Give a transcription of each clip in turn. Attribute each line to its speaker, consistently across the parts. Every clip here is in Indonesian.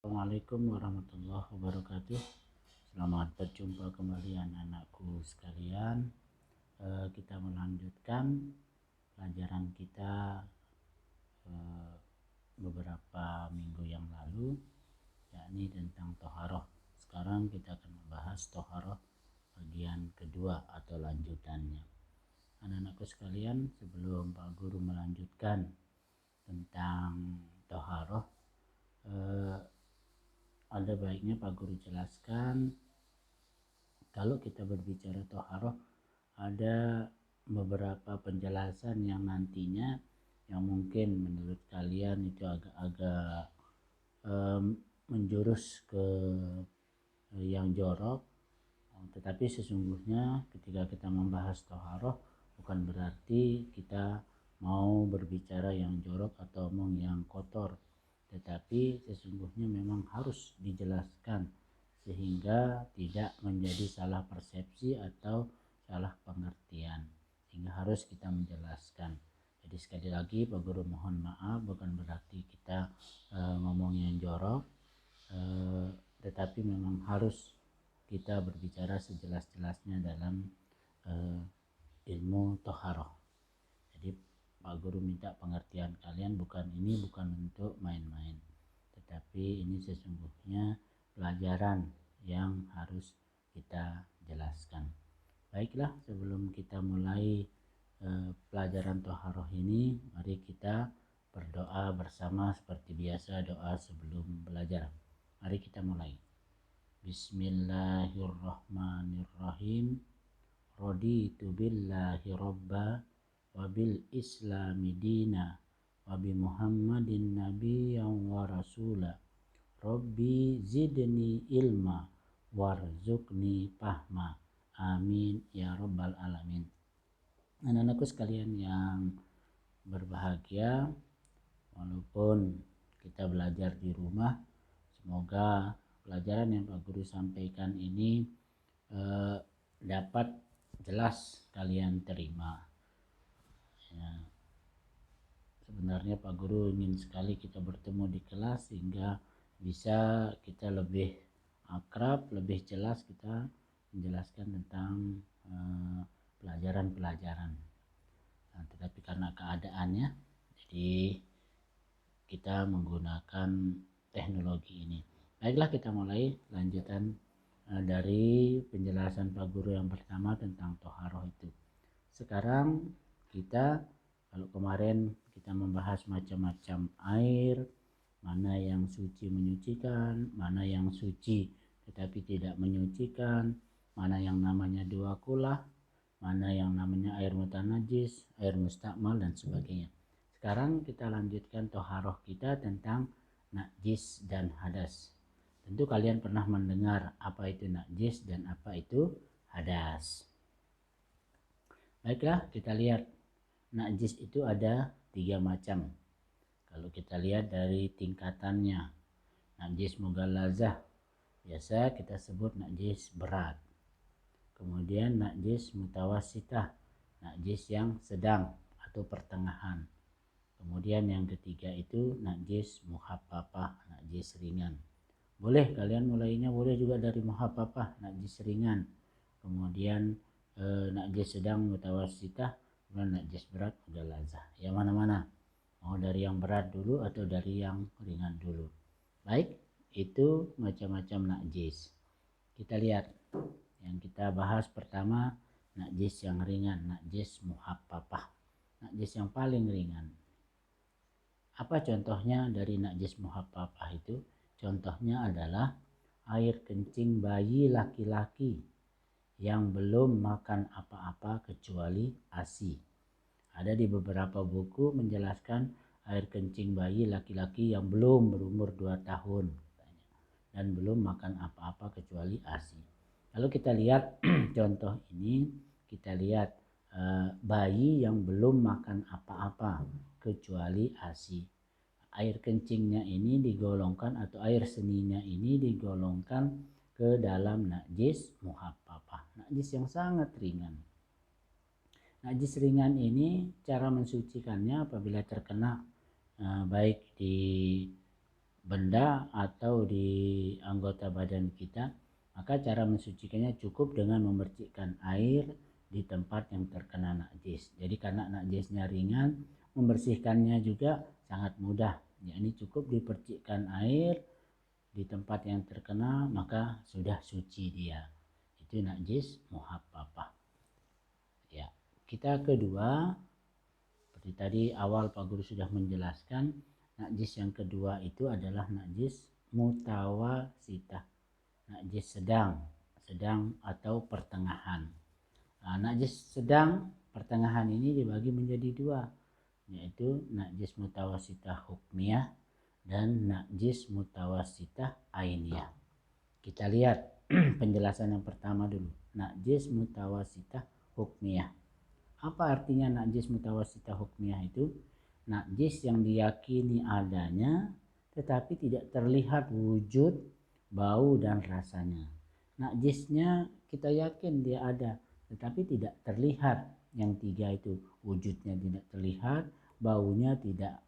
Speaker 1: Assalamualaikum warahmatullahi wabarakatuh. Selamat berjumpa kembali anak-anakku sekalian. Kita melanjutkan pelajaran kita beberapa minggu yang lalu, yakni tentang toharoh. Sekarang kita akan membahas toharoh bagian kedua atau lanjutannya. Anak-anakku sekalian, sebelum Pak Guru melanjutkan tentang toharoh, ada baiknya Pak Guru jelaskan kalau kita berbicara toharoh ada beberapa penjelasan yang nantinya yang mungkin menurut kalian itu agak-agak menjurus ke yang jorok, tetapi sesungguhnya ketika kita membahas toharoh bukan berarti kita mau berbicara yang jorok atau omong yang kotor, tetapi sesungguhnya memang harus dijelaskan sehingga tidak menjadi salah persepsi atau salah pengertian, sehingga harus kita menjelaskan. Jadi sekali lagi Pak Guru mohon maaf, bukan berarti kita ngomong yang jorok, tetapi memang harus kita berbicara sejelas-jelasnya dalam ilmu toharoh. Jadi Pak Guru minta pengertian kalian, bukan untuk main-main, tetapi ini sesungguhnya pelajaran yang harus kita jelaskan. Baiklah, sebelum kita mulai pelajaran toharoh ini, mari kita berdoa bersama seperti biasa, doa sebelum belajar. Mari kita mulai. Bismillahirrahmanirrahim. Raditu billahi robba wa bil islami dina wa bi muhammadin nabiyyan wa rasula. Rabbi zidni ilma warzuqni fahma. Amin ya rabbal alamin. Anak-anakku sekalian yang berbahagia, walaupun kita belajar di rumah, semoga pelajaran yang Pak Guru sampaikan ini dapat jelas kalian terima. Ya, sebenarnya Pak Guru ingin sekali kita bertemu di kelas sehingga bisa kita lebih akrab, lebih jelas kita menjelaskan tentang pelajaran-pelajaran. Nah, tetapi karena keadaannya, jadi kita menggunakan teknologi ini. Baiklah, kita mulai lanjutan dari penjelasan Pak Guru yang pertama tentang toharoh itu. Sekarang kita, kalau kemarin kita membahas macam-macam air, mana yang suci menyucikan, mana yang suci tetapi tidak menyucikan, mana yang namanya dua kulah, mana yang namanya air mutanajis, air mustakmal dan sebagainya. Sekarang kita lanjutkan toharoh kita tentang najis dan hadas. Tentu kalian pernah mendengar apa itu najis dan apa itu hadas. Baiklah, kita lihat. Najis itu ada 3 macam. Kalau kita lihat dari tingkatannya, najis mughallazah biasa kita sebut najis berat. Kemudian najis mutawassitah, najis yang sedang atau pertengahan. Kemudian yang ketiga itu najis muhaffafah, najis ringan. Boleh kalian mulainya boleh juga dari muhaffafah, najis ringan. Kemudian najis sedang mutawassitah, kemudian najis berat mughallazah. Yang mana-mana? Mau dari yang berat dulu atau dari yang ringan dulu? Baik, itu macam-macam najis. Kita lihat yang kita bahas pertama, najis yang ringan, najis muhaffafah, najis yang paling ringan. Apa contohnya dari najis muhaffafah itu? Contohnya adalah air kencing bayi laki-laki yang belum makan apa-apa kecuali ASI. Ada di beberapa buku menjelaskan air kencing bayi laki-laki yang belum berumur 2 tahun dan belum makan apa-apa kecuali ASI. Lalu kita lihat contoh ini, kita lihat bayi yang belum makan apa-apa kecuali ASI. Air kencingnya ini digolongkan atau air seninya ini digolongkan ke dalam najis muhaffafah, najis yang sangat ringan. Najis ringan ini cara mensucikannya apabila terkena baik di benda atau di anggota badan kita, maka cara mensucikannya cukup dengan memercikkan air di tempat yang terkena najis. Jadi karena najisnya ringan, membersihkannya juga sangat mudah. Yakni cukup dipercikkan air di tempat yang terkena, maka sudah suci dia. Itu najis muhaffafah. Ya, kita kedua, seperti tadi awal Pak Guru sudah menjelaskan, najis yang kedua itu adalah najis mutawasitah, najis sedang atau pertengahan. Nah, najis sedang pertengahan ini dibagi menjadi dua, yaitu najis mutawasitah hukmiyah dan najis mutawasitah ainiyah. Kita lihat penjelasan yang pertama dulu, najis mutawasitah hukmiyah. Apa artinya najis mutawasitah hukmiyah itu? Najis yang diyakini adanya tetapi tidak terlihat wujud, bau dan rasanya. Najisnya kita yakin dia ada tetapi tidak terlihat. Yang tiga itu, wujudnya tidak terlihat, baunya tidak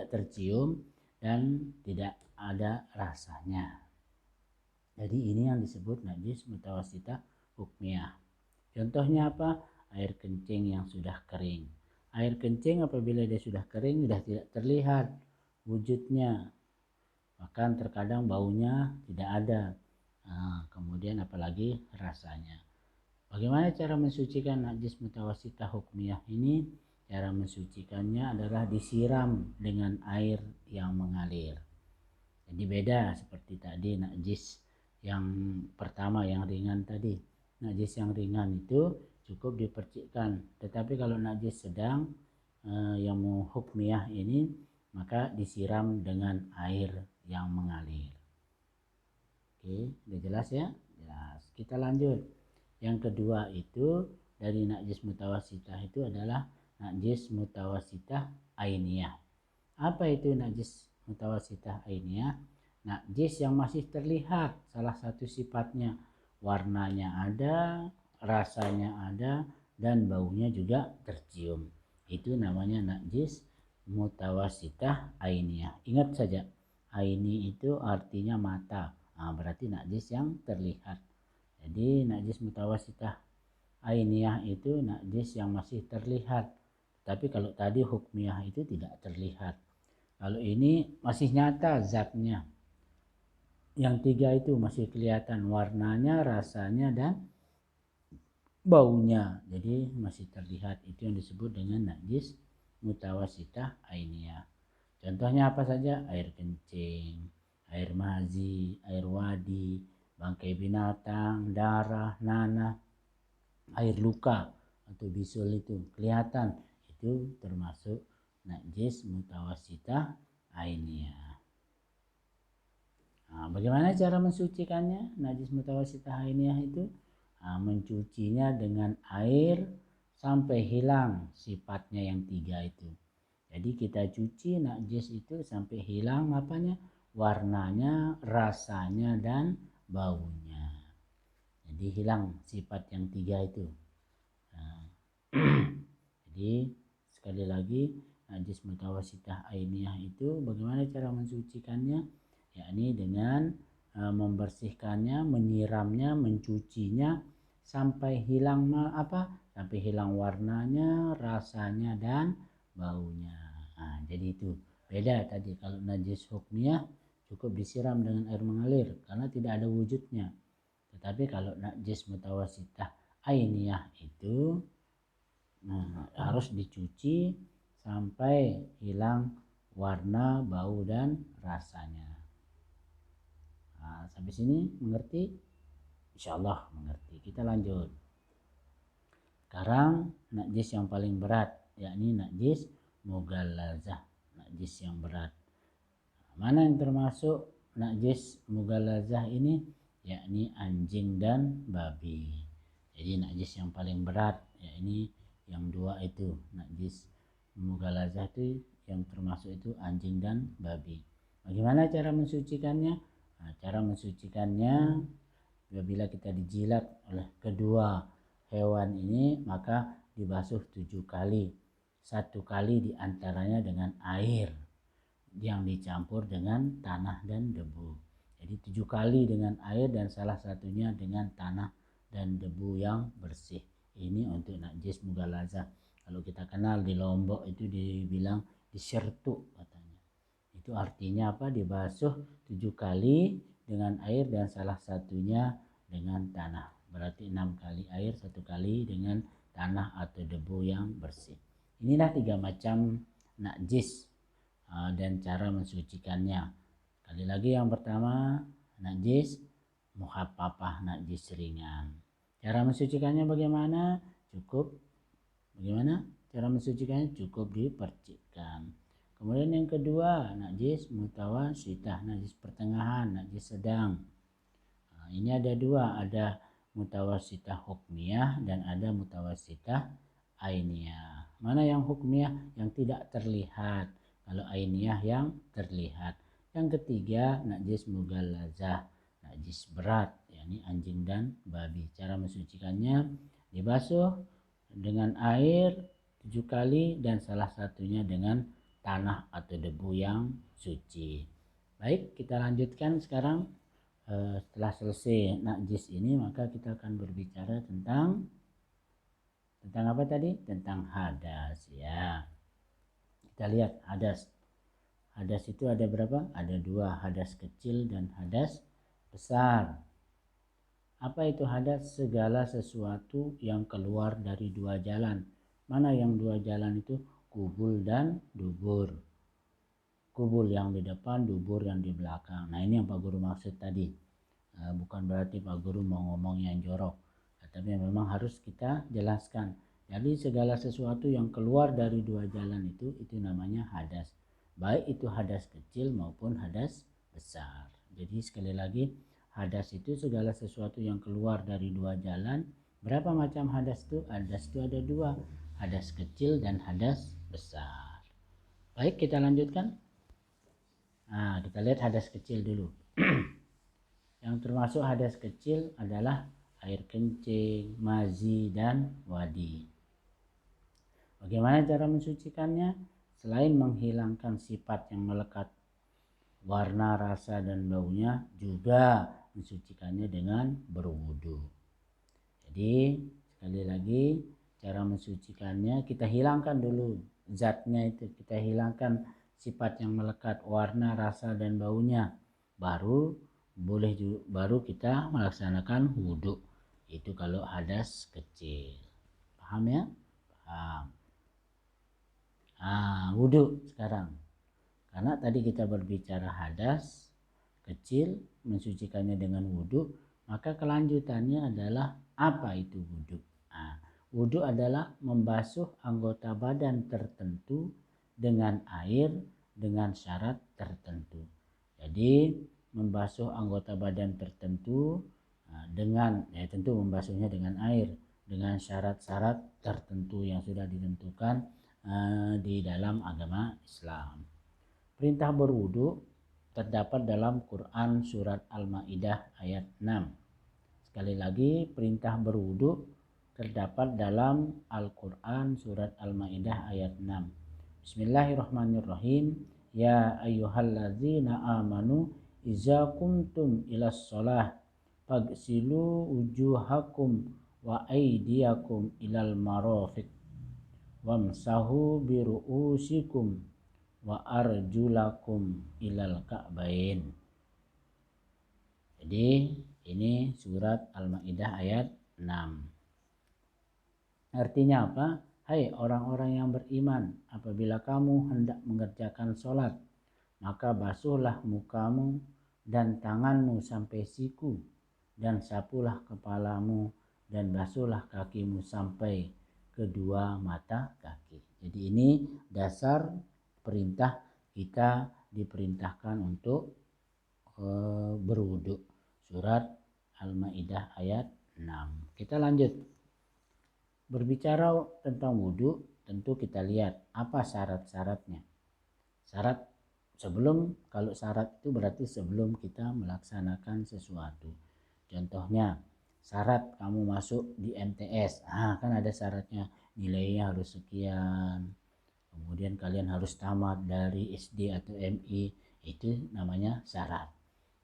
Speaker 1: tercium dan tidak ada rasanya. Jadi ini yang disebut najis mutawasitah hukmiyah. Contohnya apa? Air kencing yang sudah kering. Air kencing apabila dia sudah kering sudah tidak terlihat wujudnya, bahkan terkadang baunya tidak ada. Nah, kemudian apalagi rasanya. Bagaimana cara mensucikan najis mutawasitah hukmiyah ini? Cara mensucikannya adalah disiram dengan air yang mengalir. Jadi beda seperti tadi najis yang pertama yang ringan tadi. Najis yang ringan itu cukup dipercikkan, tetapi kalau najis sedang yang hukmiyah ini maka disiram dengan air yang mengalir. Oke, udah jelas ya? Jelas. Kita lanjut. Yang kedua itu dari najis mutawasitah itu adalah najis mutawasitah ainiyah. Apa itu najis mutawasitah ainiyah? Najis yang masih terlihat salah satu sifatnya, warnanya ada, rasanya ada, dan baunya juga tercium. Itu namanya najis mutawasitah ainiyah. Ingat saja, aini itu artinya mata. Nah, berarti najis yang terlihat. Jadi najis mutawasitah ainiyah itu najis yang masih terlihat. Tapi kalau tadi hukmiyah itu tidak terlihat. Kalau ini masih nyata zatnya. Yang tiga itu masih kelihatan warnanya, rasanya, dan baunya. Jadi masih terlihat. Itu yang disebut dengan najis mutawasitah ainiyah. Contohnya apa saja? Air kencing, air mazi, air wadi, bangkai binatang, darah, nanah, air luka atau bisul itu kelihatan, itu termasuk najis mutawasitah ainiyah. Nah, bagaimana cara mensucikannya? Najis mutawasitah ainiyah itu mencucinya dengan air sampai hilang sifatnya yang tiga itu. Jadi kita cuci najis itu sampai hilang apanya? Warnanya, rasanya, dan baunya. Jadi hilang sifat yang tiga itu. Nah, jadi sekali lagi najis mutawasitah ainiyah itu bagaimana cara mensucikannya? Yakni dengan membersihkannya, menyiramnya, mencucinya sampai hilang sampai hilang warnanya, rasanya, dan baunya. Nah, jadi itu beda tadi. Kalau najis hukmiyah cukup disiram dengan air mengalir karena tidak ada wujudnya. Tetapi kalau najis mutawasitah ainiyah itu harus dicuci sampai hilang warna, bau, dan rasanya. Nah, sampai sini mengerti? Insyaallah mengerti. Kita lanjut. Sekarang najis yang paling berat, yakni najis mughallazah, najis yang berat. Mana yang termasuk najis mughallazah ini? Yakni anjing dan babi. Jadi najis yang paling berat, yakni yang dua itu, najis mughallazah itu yang termasuk itu anjing dan babi. Bagaimana cara mensucikannya? Nah, cara mensucikannya apabila kita dijilat oleh kedua hewan ini maka dibasuh 7 kali. 1 kali diantaranya dengan air. yang dicampur dengan tanah dan debu. Jadi 7 kali dengan air dan salah satunya dengan tanah dan debu yang bersih. Ini untuk najis mughalazah. Kalau kita kenal di Lombok itu dibilang disertu katanya. Itu artinya apa? Dibasuh 7 kali dengan air dan salah satunya dengan tanah. Berarti 6 kali air, 1 kali dengan tanah atau debu yang bersih. Inilah 3 macam najis dan cara mensucikannya. Kali lagi yang pertama, najis muhaffafah, najis ringan. Cara mensucikannya bagaimana? Cara mensucikannya cukup dipercikkan. Kemudian yang kedua, najis mutawassithah, najis pertengahan, najis sedang. Ini ada dua, ada mutawassithah hukmiyah dan ada mutawassithah ainiyah. Mana yang hukmiyah? Yang tidak terlihat. Kalau ainiyah yang terlihat. Yang ketiga, najis mughalazah, najis berat, yakni anjing dan babi. Cara mensucikannya dibasuh dengan air 7 kali dan salah satunya dengan tanah atau debu yang suci. Baik, kita lanjutkan sekarang. Setelah selesai najis ini, maka kita akan berbicara tentang apa tadi? Tentang hadas ya. Kita lihat hadas. Hadas itu ada berapa? Ada dua, hadas kecil dan hadas besar. Apa itu hadas? Segala sesuatu yang keluar dari dua jalan. Mana yang dua jalan itu? Kubul dan dubur. Kubul yang di depan, dubur yang di belakang. Nah, ini yang Pak Guru maksud tadi. Bukan berarti Pak Guru mau ngomong yang jorok, tapi memang harus kita jelaskan. Jadi segala sesuatu yang keluar dari dua jalan itu namanya hadas. Baik itu hadas kecil maupun hadas besar. Jadi sekali lagi, hadas itu segala sesuatu yang keluar dari dua jalan. Berapa macam hadas itu? Hadas itu ada dua, hadas kecil dan hadas besar. Baik, kita lanjutkan. Nah, kita lihat hadas kecil dulu. Yang termasuk hadas kecil adalah air kencing, mazi, dan wadi. Bagaimana cara mensucikannya? Selain menghilangkan sifat yang melekat, warna, rasa, dan baunya, juga mensucikannya dengan berwudu. Jadi sekali lagi, cara mensucikannya kita hilangkan dulu zatnya itu, kita hilangkan sifat yang melekat, warna, rasa, dan baunya, baru kita melaksanakan wudhu. Itu kalau hadas kecil. Paham ya? Paham. Wudhu sekarang. Karena tadi kita berbicara hadas kecil, mensucikannya dengan wudhu, maka kelanjutannya adalah apa itu wudhu? Wudhu adalah membasuh anggota badan tertentu dengan air dengan syarat tertentu. Jadi membasuh anggota badan tertentu dengan tentu membasuhnya dengan air dengan syarat-syarat tertentu yang sudah ditentukan di dalam agama Islam. Perintah berwudu terdapat dalam Quran surat Al-Maidah ayat 6. Sekali lagi, perintah berwudu terdapat dalam Al-Quran surat Al-Maidah ayat 6. Bismillahirrahmanirrahim. Ya ayyuhalladzina amanu iza kuntum ilas sholah fagsilu wujuhakum wa aydiyakum ilal marafiq wamsahu biru'usikum wa arjulakum ilal ka'bain. Jadi ini surat Al-Maidah ayat 6. Artinya apa? Hai orang-orang yang beriman, apabila kamu hendak mengerjakan sholat, maka basuhlah mukamu dan tanganmu sampai siku, dan sapulah kepalamu, dan basuhlah kakimu sampai kedua mata kaki. Jadi ini dasar perintah kita diperintahkan untuk berwudu. Surat Al-Maidah ayat 6. Kita lanjut. Berbicara tentang wudu, tentu kita lihat apa syarat-syaratnya. Kalau syarat itu berarti sebelum kita melaksanakan sesuatu. Contohnya, syarat kamu masuk di MTS, kan ada syaratnya, nilainya harus sekian, kemudian kalian harus tamat dari SD atau MI, itu namanya syarat.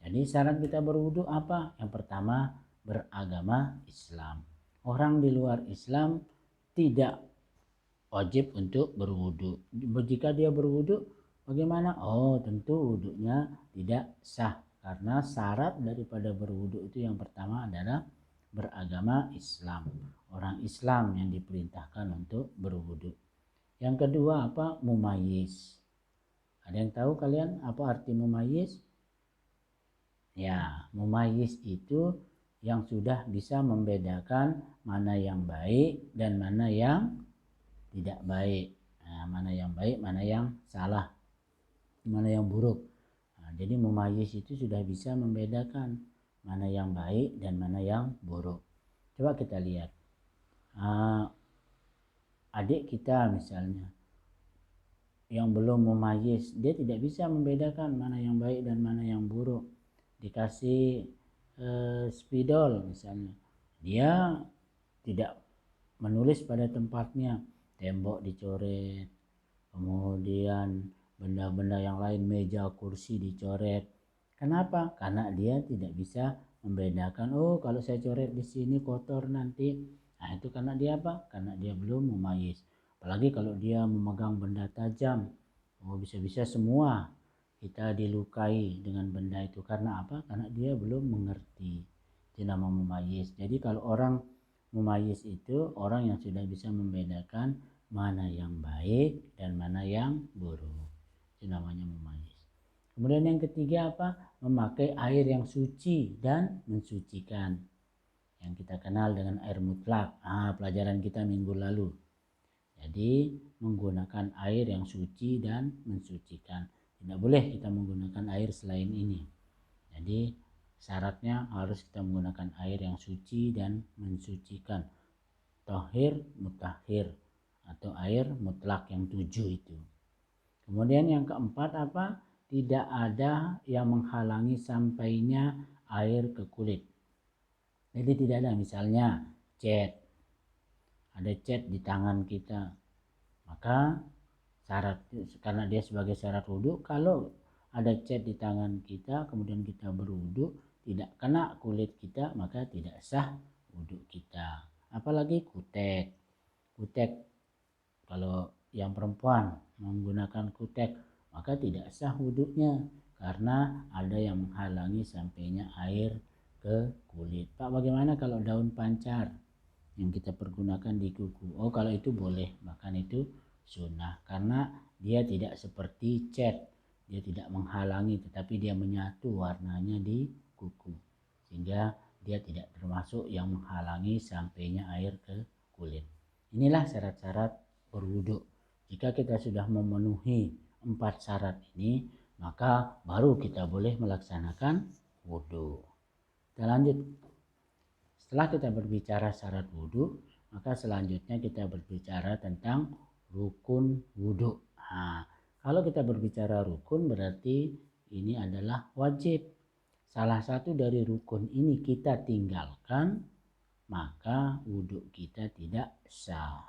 Speaker 1: Jadi syarat kita berwudu apa? Yang pertama, beragama Islam. Orang di luar Islam tidak wajib untuk berwudu. Jika dia berwudu, bagaimana? Oh, tentu wudunya tidak sah, karena syarat daripada berwudu itu yang pertama adalah beragama Islam. Orang Islam yang diperintahkan untuk berwudu. Yang kedua apa? Mumayyiz. Ada yang tahu kalian apa arti mumayyiz? Ya, mumayyiz itu yang sudah bisa membedakan mana yang baik dan mana yang tidak baik. Nah, mana yang baik, mana yang salah, mana yang buruk. Nah, jadi mumayyiz itu sudah bisa membedakan mana yang baik dan mana yang buruk. Coba kita lihat. Adik kita misalnya yang belum mumayyiz, dia tidak bisa membedakan mana yang baik dan mana yang buruk. Dikasih spidol misalnya, dia tidak menulis pada tempatnya, tembok dicoret, kemudian benda-benda yang lain, meja, kursi dicoret. Kenapa? Karena dia tidak bisa membedakan, oh kalau saya coret di sini kotor nanti. Nah, itu karena dia apa? Karena dia belum mumayyiz. Apalagi kalau dia memegang benda tajam, oh bisa-bisa semua kita dilukai dengan benda itu. Karena apa? Karena dia belum mengerti. Itu nama mumayyiz. Jadi kalau orang mumayyiz itu orang yang sudah bisa membedakan mana yang baik dan mana yang buruk. Itu namanya mumayyiz. Kemudian yang ketiga apa? Memakai air yang suci dan mensucikan. Yang kita kenal dengan air mutlak. Pelajaran kita minggu lalu. Jadi menggunakan air yang suci dan mensucikan. Tidak boleh kita menggunakan air selain ini. Jadi syaratnya harus kita menggunakan air yang suci dan mensucikan. Tahir, mutahhir, atau air mutlak yang 7 itu. Kemudian yang keempat apa? Tidak ada yang menghalangi sampainya air ke kulit. Jadi tidak ada misalnya cat, ada cat di tangan kita, maka syarat, karena dia sebagai syarat wudhu, kalau ada cat di tangan kita kemudian kita berwudhu tidak kena kulit kita, maka tidak sah wudhu kita. Apalagi kutek, kalau yang perempuan menggunakan kutek maka tidak sah wudhunya karena ada yang menghalangi sampainya air ke kulit. Pak, bagaimana kalau daun pancar yang kita pergunakan di kuku? Oh, kalau itu boleh, bahkan itu sunnah karena dia tidak seperti cat, dia tidak menghalangi tetapi dia menyatu warnanya di kuku, sehingga dia tidak termasuk yang menghalangi sampainya air ke kulit. Inilah syarat-syarat berwudu. Jika kita sudah memenuhi 4 syarat ini, maka baru kita boleh melaksanakan wudu. Kita lanjut. Setelah kita berbicara syarat wudu, maka selanjutnya kita berbicara tentang rukun wudu. Kalau kita berbicara rukun berarti ini adalah wajib. Salah satu dari rukun ini kita tinggalkan, maka wudu kita tidak sah.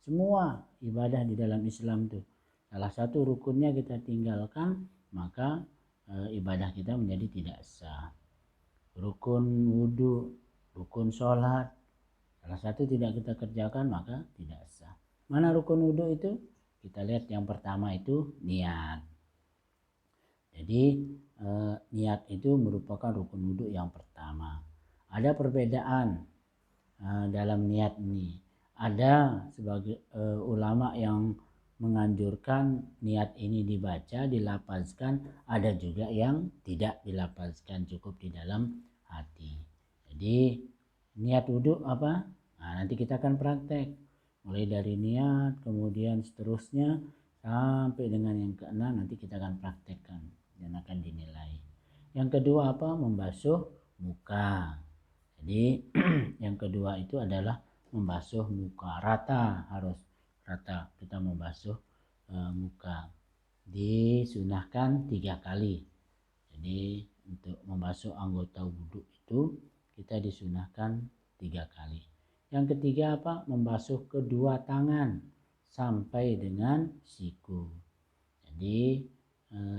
Speaker 1: Semua ibadah di dalam Islam tuh salah satu rukunnya kita tinggalkan, maka ibadah kita menjadi tidak sah. Rukun wudu, rukun sholat, salah satu tidak kita kerjakan maka tidak sah. Mana rukun wudu itu? Kita lihat yang pertama itu niat. Jadi niat itu merupakan rukun wudu yang pertama. Ada perbedaan dalam niat ini. Ada sebagai ulama yang menganjurkan niat ini dibaca, dilafazkan, ada juga yang tidak dilafazkan, cukup di dalam hati. Jadi niat wudhu apa? Nanti kita akan praktek mulai dari niat, kemudian seterusnya sampai dengan yang keenam nanti kita akan praktekkan dan akan dinilai. Yang kedua apa? Membasuh muka. Jadi yang kedua itu adalah membasuh muka, rata, harus rata kita membasuh muka. Disunahkan 3 kali. Jadi untuk membasuh anggota wudhu itu kita disunahkan 3 kali. Yang ketiga apa? Membasuh kedua tangan sampai dengan siku. Jadi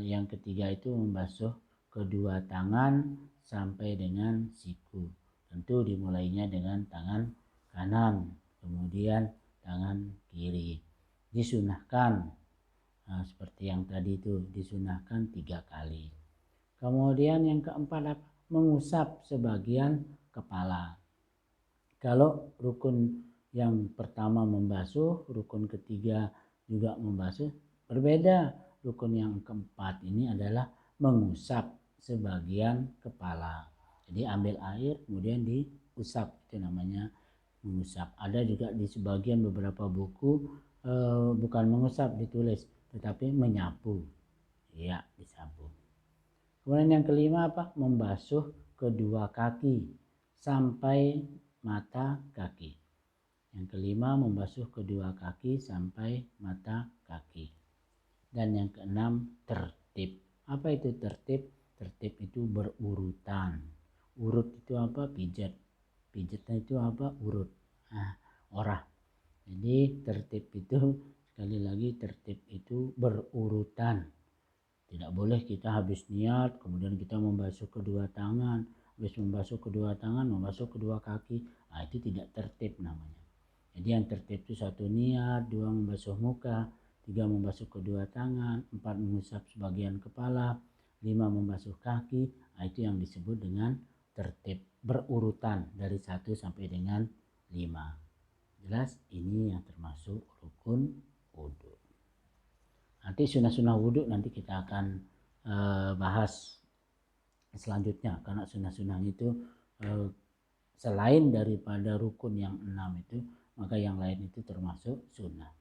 Speaker 1: yang ketiga itu membasuh kedua tangan sampai dengan siku. Tentu dimulainya dengan tangan kanan, kemudian tangan kiri. Disunahkan seperti yang tadi itu, disunahkan 3 kali. Kemudian yang keempat mengusap sebagian kepala. Kalau rukun yang pertama membasuh, rukun ketiga juga membasuh, berbeda. Rukun yang keempat ini adalah mengusap sebagian kepala. Jadi ambil air kemudian diusap, itu namanya mengusap. Ada juga di sebagian beberapa buku bukan mengusap ditulis, tetapi menyapu. Ya, disapu. Kemudian yang kelima membasuh kedua kaki sampai mata kaki. Yang kelima membasuh kedua kaki sampai mata kaki. Dan yang keenam tertib. Apa itu tertib? Tertib itu berurutan. Urut itu pijat. Pijatnya itu urut. Orah. Jadi tertib itu, sekali lagi, tertib itu berurutan. Tidak boleh kita habis niat kemudian kita membasuh kedua tangan, habis membasuh kedua tangan membasuh kedua kaki. Itu tidak tertib namanya. Jadi yang tertib itu 1 niat, 2 membasuh muka, 3 membasuh kedua tangan, 4 mengusap sebagian kepala, 5 membasuh kaki. Itu yang disebut dengan tertib berurutan dari 1 sampai dengan 5. Jelas, ini yang termasuk rukun wudhu. Nanti sunnah-sunnah wudhu nanti kita akan bahas selanjutnya, karena sunnah-sunnah itu selain daripada rukun yang 6 itu, maka yang lain itu termasuk sunnah.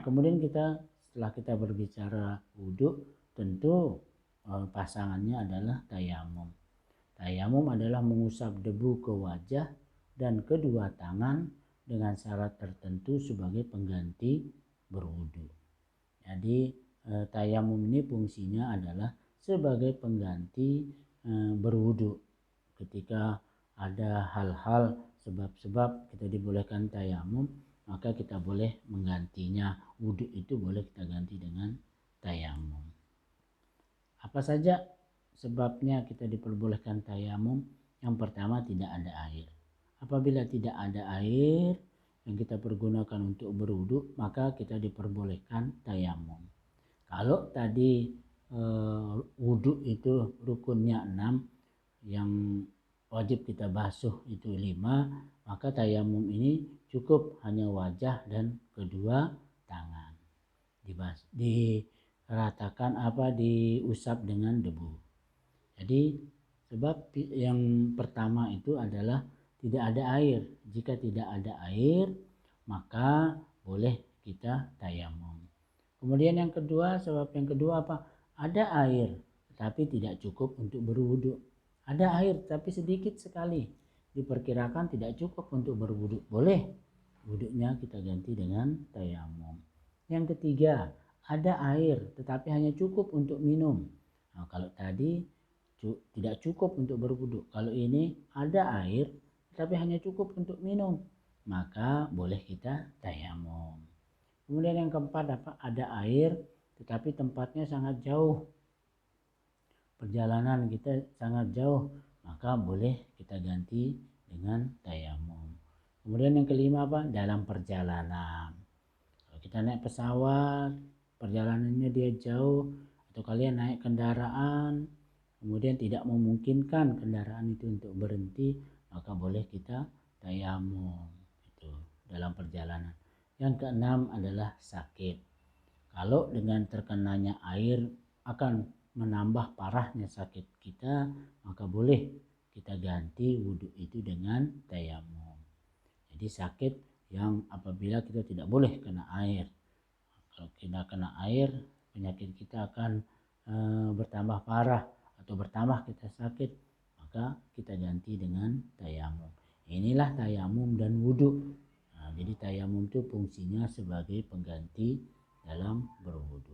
Speaker 1: Kemudian setelah kita berbicara wudhu, tentu pasangannya adalah tayamum. Tayamum adalah mengusap debu ke wajah dan kedua tangan dengan syarat tertentu sebagai pengganti berwudhu. Jadi tayamum ini fungsinya adalah sebagai pengganti berwudhu. Ketika ada hal-hal sebab-sebab kita dibolehkan tayamum, maka kita boleh menggantinya. Wudhu itu boleh kita ganti dengan tayamum. Apa saja sebabnya kita diperbolehkan tayamum? Yang pertama, tidak ada air. Apabila tidak ada air yang kita pergunakan untuk berwudhu, maka kita diperbolehkan tayamum. Kalau tadi wudhu itu rukunnya 6, yang wajib kita basuh itu 5, maka tayamum ini cukup hanya wajah dan kedua tangan. Diratakan diusap dengan debu. Jadi sebab yang pertama itu adalah tidak ada air. Jika tidak ada air, maka boleh kita tayamum. Kemudian yang kedua, sebab yang kedua ada air tetapi tidak cukup untuk berwudhu. Ada air tapi sedikit sekali, diperkirakan tidak cukup untuk berwudhu. Boleh wudhunya kita ganti dengan tayamum. Yang ketiga, ada air tetapi hanya cukup untuk minum. Kalau tadi tidak cukup untuk berwudhu, kalau ini ada air tapi hanya cukup untuk minum, maka boleh kita tayamum. Kemudian yang keempat, ada air tetapi tempatnya sangat jauh, perjalanan kita sangat jauh, maka boleh kita ganti dengan tayamum. Kemudian yang kelima dalam perjalanan. Kalau kita naik pesawat, perjalanannya dia jauh, atau kalian naik kendaraan, kemudian tidak memungkinkan kendaraan itu untuk berhenti, maka boleh kita tayamum itu dalam perjalanan. Yang keenam adalah sakit. Kalau dengan terkenanya air akan menambah parahnya sakit kita, maka boleh kita ganti wudhu itu dengan tayamum. Jadi sakit yang apabila kita tidak boleh kena air. Kalau kita kena air, penyakit kita akan bertambah parah atau bertambah kita sakit, maka kita ganti dengan tayamum. Inilah tayamum dan wudhu. Jadi tayamum itu fungsinya sebagai pengganti dalam berwudhu.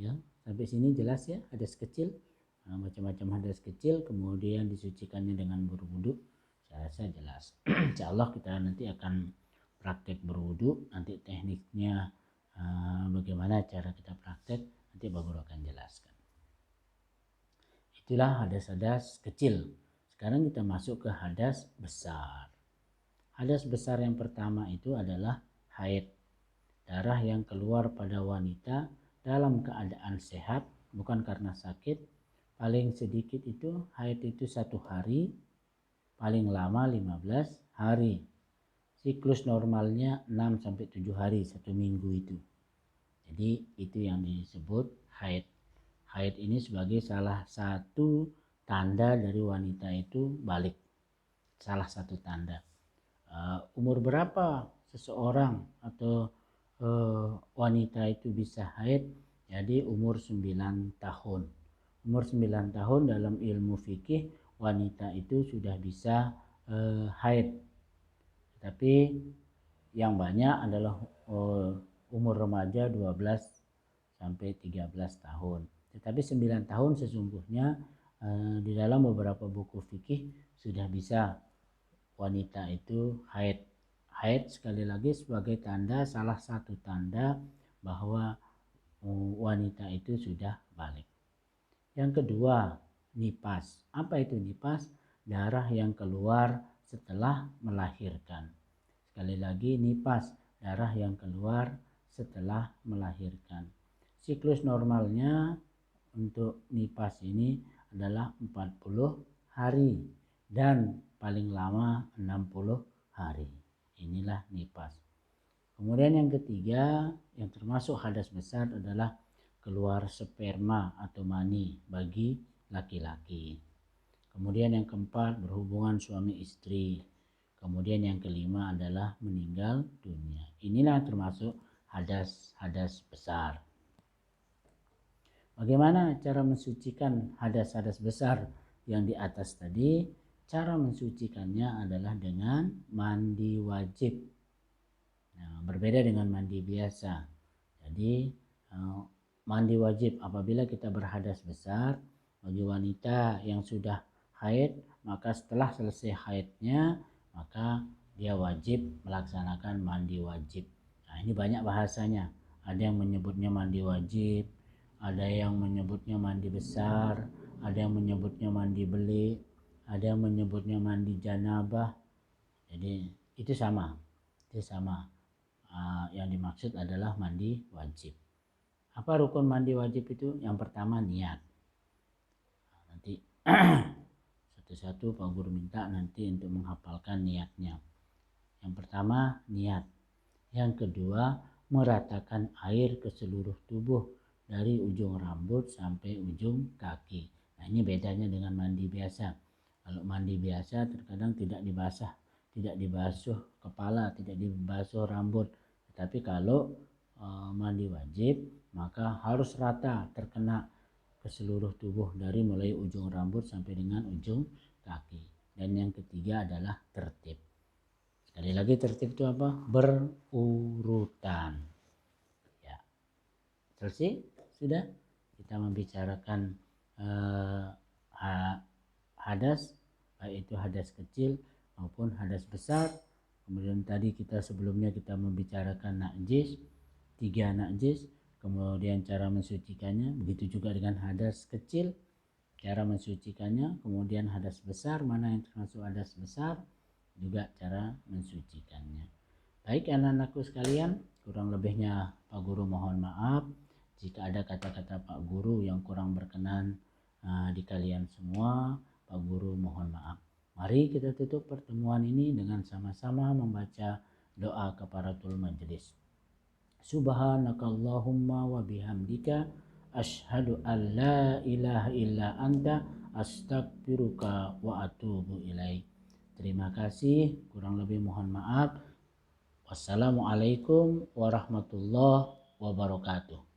Speaker 1: Ya, sampai sini jelas ya, hadas kecil, macam-macam hadas kecil, kemudian disucikannya dengan berwudhu. Saya rasa jelas. Insyaallah kita nanti akan praktek berwudu, nanti tekniknya bagaimana cara kita praktek, nanti Pak Guru akan jelaskan. Itulah hadas-hadas kecil. Sekarang kita masuk ke hadas besar. Hadas besar yang pertama itu adalah haid. Darah yang keluar pada wanita dalam keadaan sehat, bukan karena sakit. Paling sedikit itu haid itu 1 hari, paling lama 15 hari. Siklus normalnya 6-7 hari, 1 minggu itu. Jadi itu yang disebut haid. Haid ini sebagai salah satu tanda dari wanita itu balik. Salah satu tanda. Umur berapa seseorang atau wanita itu bisa haid? Jadi umur 9 tahun. Umur 9 tahun dalam ilmu fikih wanita itu sudah bisa haid. Tapi yang banyak adalah umur remaja 12-13 tahun. Tetapi 9 tahun sesungguhnya di dalam beberapa buku fikih sudah bisa wanita itu haid. Haid sekali lagi sebagai tanda, salah satu tanda bahwa wanita itu sudah balik. Yang kedua, nipas. Apa itu nipas? Darah yang keluar setelah melahirkan. Sekali lagi, nipas, darah yang keluar setelah melahirkan. Siklus normalnya untuk nipas ini adalah 40 hari dan paling lama 60 hari. Inilah nipas. Kemudian yang ketiga, yang termasuk hadas besar adalah keluar sperma atau mani bagi laki-laki. Kemudian yang keempat, berhubungan suami istri. Kemudian yang kelima adalah meninggal dunia. Inilah termasuk hadas besar. Bagaimana cara mensucikan hadas-hadas besar yang di atas tadi? Cara mensucikannya adalah dengan mandi wajib. Nah, berbeda dengan mandi biasa. Jadi mandi wajib apabila kita berhadas besar, bagi wanita yang sudah haid, maka setelah selesai haidnya maka dia wajib melaksanakan mandi wajib. Nah, ini banyak bahasanya. Ada yang menyebutnya mandi wajib, ada yang menyebutnya mandi besar, ada yang menyebutnya mandi beli, ada yang menyebutnya mandi janabah. Jadi itu sama. Yang dimaksud adalah mandi wajib. Apa rukun mandi wajib itu? Yang pertama niat. Nanti satu-satu Pak Guru minta nanti untuk menghafalkan niatnya. Yang pertama niat. Yang kedua meratakan air ke seluruh tubuh dari ujung rambut sampai ujung kaki. Nah, ini bedanya dengan mandi biasa. Kalau mandi biasa terkadang tidak dibasuh kepala, tidak dibasuh rambut. Tetapi kalau mandi wajib maka harus rata, terkena ke seluruh tubuh dari mulai ujung rambut sampai dengan ujung kaki. Dan yang ketiga adalah tertib. Sekali lagi tertib itu apa? Berurutan. Ya. Selesai? Sudah? Kita membicarakan hadas, baik itu hadas kecil maupun hadas besar. Kemudian tadi sebelumnya kita membicarakan najis, 3 najis. Kemudian cara mensucikannya, begitu juga dengan hadas kecil, cara mensucikannya. Kemudian hadas besar, mana yang termasuk hadas besar, juga cara mensucikannya. Baik anak-anakku sekalian, kurang lebihnya Pak Guru mohon maaf jika ada kata-kata Pak Guru yang kurang berkenan di kalian semua. Pak Guru mohon maaf. Mari kita tutup pertemuan ini dengan sama-sama membaca doa kafaratul majelis. Subhanakallahumma wa bihamdika asyhadu an la ilaha illa anta astaghfiruka wa atubu ilaik. Terima kasih, kurang lebih mohon maaf. Wassalamualaikum warahmatullahi wabarakatuh.